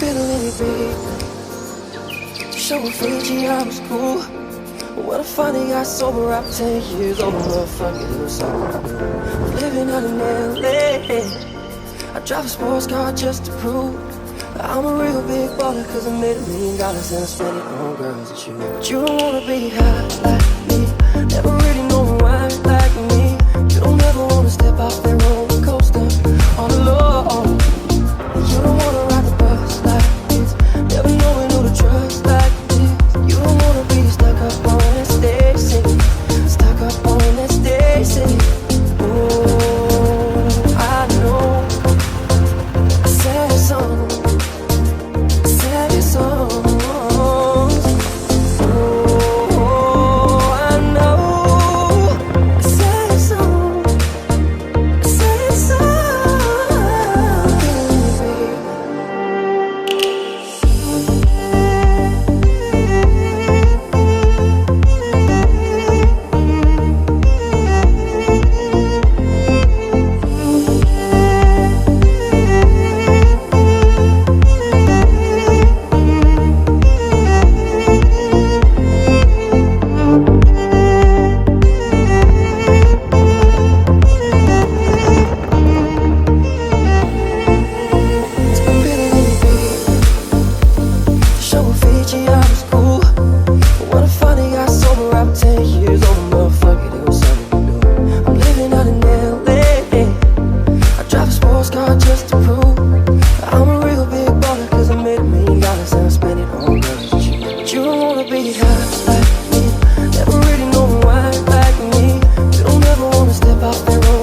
feeling it big. To show a Fiji I was cool. But when I finally got sober after 10 years old, motherfucker, it was something I do. I'm living out in LA. I drive a sports car just to prove that I'm a real big baller, cause I made $1 million and I spent it on girls and you. But you don't wanna be high like me, never really know why like me. You don't ever wanna step off that roller coaster all alone. You don't wanna ride the bus like this, never knowing who to trust like this. You don't wanna be stuck up on that stage singing, stuck up on that stage singing. Oh, I know. Sad songs, sad songs. Oh, I know. Sad songs, sad songs. Show a Fiji I was cool. But when I finally got sober after 10 years old, motherfucker, it was something to do. I'm living out in LA. I drive a sports car just to prove that I'm a real big baller, cause I made $1 million and I spent it on girls and shit. But you don't wanna be high like me, never really know why like me. You don't ever wanna step off that road